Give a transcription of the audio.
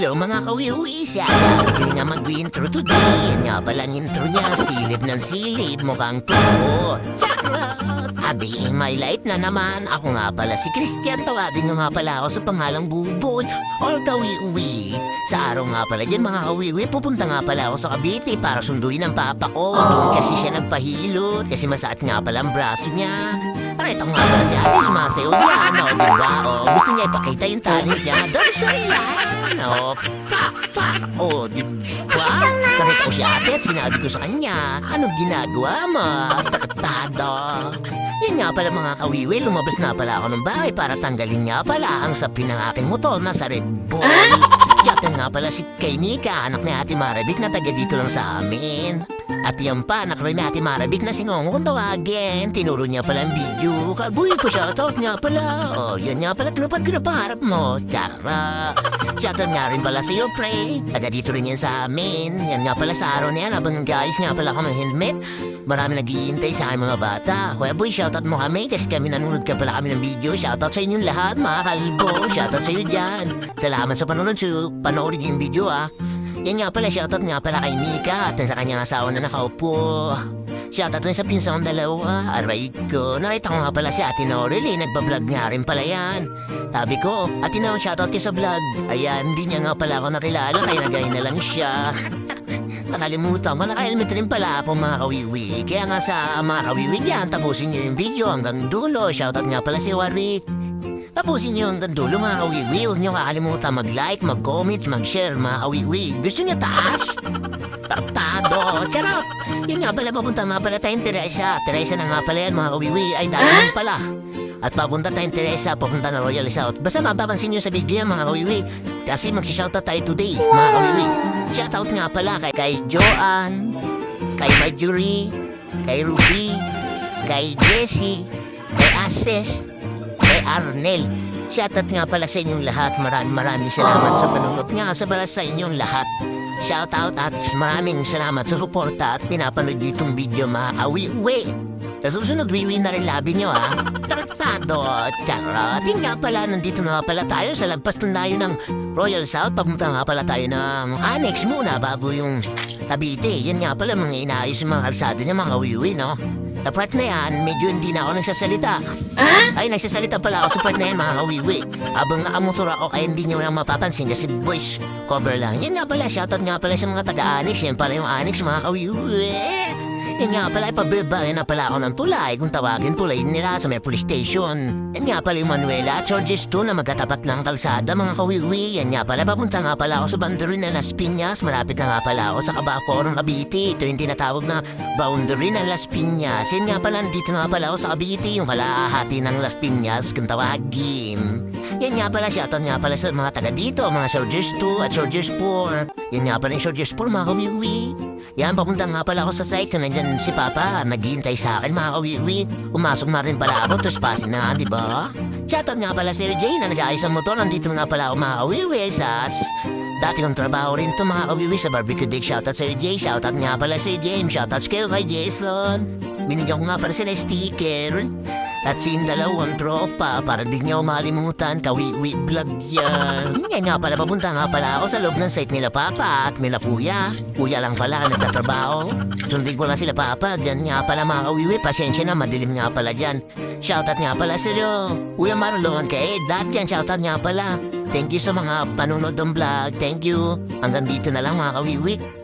Hello mga kawiwi, siya hindi nga mag-intro today. Yan nga pala ang intro niya, silid ng silid, mukhang tuko. Charot! Being my life na naman, ako nga pala si Christian. Tawagin nyo nga pala ako sa pangalang Buboy or Kawiwi. Sa araw nga pala dyan mga kawiwi, pupunta nga pala ako sa Cavite para sunduin ang papa ko. Doon kasi siya nagpahilot, kasi masakit nga pala ang braso niya. Ito nga pala si ate, sumasayaw yan, o diba? O, gusto niya ipakita yung talent niya. Dancer yan! O, o, diba? Nakita ko si ate at sinabi ko sa kanya, anong ginagawa mo? Tartado. Yan nga pala mga kawiwi, lumabas na pala ako ng bahay para tanggalin nga pala ang sapin ng aking motor na sa Red Bull. Yatan nga pala si kay Nika, anak ni Ate Marabik na taga dito lang sa amin. At yan pa, anak rin ni Ate Marabik na si Ngongo kung tawagin. Tinuro niya pala ang video. Kabuy pa shoutout nga pala. O, yan nga pala, tinupad ko na pangarap mo. Tara. Shoutout nga rin pala sa'yo, pre. Taga dito rin yan sa amin. Yan nga pala sa araw na yan, habang guys nga pala kami helmet. Marami nag-iintay sa aking mga bata. Kuya boy, shoutout mo kami kasi kami nanonood ka pala kami ng video. Shoutout sa inyong lahat, mga kalbo. Shoutout sa'yo dyan. Salamat sa panonood. Panoorin yung video, ah. Yan nga pala, shoutout nga pala kay Mika at sa kanyang asawa na nakaupo. Shoutout rin sa pinsang dalawa. Aray ko, nakita ko nga pala si Ate Norel, nagbablog nga rin pala yan. Sabi ko, Ate Norel, shoutout kayo sa vlog. Ayan, hindi niya nga pala ako nakilala, kaya nagay na lang siya. Nakalimutan ko, naka-helmet rin pala ako mga kawiwi. Kaya nga sa mga kawiwi dyan, tapusin niyo yung video hanggang dulo. Shoutout nga pala si Warwick. Tapusin niyo hanggang dulo mga kawiwi. Huwag niyo kakalimutan mag-like, mag-comment, mag-share mga kawiwi. Gusto niyo taas? Tartado! Charot! Yun nga pala, papunta nga pala tayong Teresa. Teresa na nga pala yan mga kawiwi. Ay, dahil pala. At papunta tayong Teresa, papunta na Royal South. Basta mapapansin niyo sa video yan mga kawiwi. Kasi mag-shoutout tayo today mga kawiwi. Shoutout nga pala kay Joanne, kay Marjorie, kay Ruby, kay Jessie, kay Ases, kay Arnel. Shoutout nga pala sa inyong lahat. Maraming salamat sa panunod nga sa pala sa inyong lahat. Shoutout at maraming salamat sa suporta at pinapanood itong video mga kawiwi. Sa susunod, wiwi na rin labi nyo, ha? Tartado! Charot! Yun nga pala, nandito na nga pala tayo sa lagpas na tayo ng Royal South. Papunta nga pala tayo ng Annex muna bago yung Cavite. Yan nga pala, mga inaayos yung mga kalsada niya, mga wiwi, no? Sa part na yan, medyo hindi na ako nagsasalita. Ay, nagsasalita pala ako sa part na yan, mga kawiwi. Habang nakamotor ako, kaya hindi nyo lang mapapansin kasi voice cover lang. Yan nga pala, shoutout nga pala sa mga taga-Annex. Yan pala yung Annex, mga kawiwi. Yan nga pala, ipabibayan na pala ako ng tulay kung tawagin tulay nila sa may police station. Yan nga pala yung Manuela at Georges 2 na magkatapat ng kalsada mga kawiwi. Yan nga pala, papunta nga pala ako sa boundary ng Las Piñas. Malapit na nga pala ako sa Cabacoron, Cavite. Ito yung tinatawag na boundary ng Las Piñas. Yan nga pala, dito nga pala ako sa Cavite, yung kalahati ng Las Piñas kung tawagin. Yan nga pala, shoutout nga pala sa mga taga dito, mga Georges 2 at Georges 4. Yan nga pala yung Georges 4 mga kawiwi. Yan, papunta nga pala ako sa site kung nandyan si Papa. Naghihintay sa akin mga kawiwi. Umasok na rin pala ako, tapos pasin na, di ba? Shoutout nga pala si RJ na nag-aayos ang motor. Nandito nga pala ako mga kawiwi sa dati kong trabaho rin to mga kawiwi sa Barbecue Dick. Shoutout sa RJ. Shoutout nga pala si James. Shoutout kayo kay Jason. Binigyan ko nga pala sila sticker. At sin dalawang tropa para di niyo malimutan, kawiwi vlog yan. Yan nga pala, papunta nga pala ako sa loob ng site nila Papa at nila Kuya. Kuya lang pala nagtatrabaho. Sundin ko lang sila Papa. Yan nga pala mga kawiwi, pasensya na, madilim nga pala dyan. Shoutout nga pala sa Kuya Marlon, kay Dad yan, shoutout nga pala. Thank you sa mga panunod ng vlog. Thank you. Hanggang dito na lang mga kawiwi.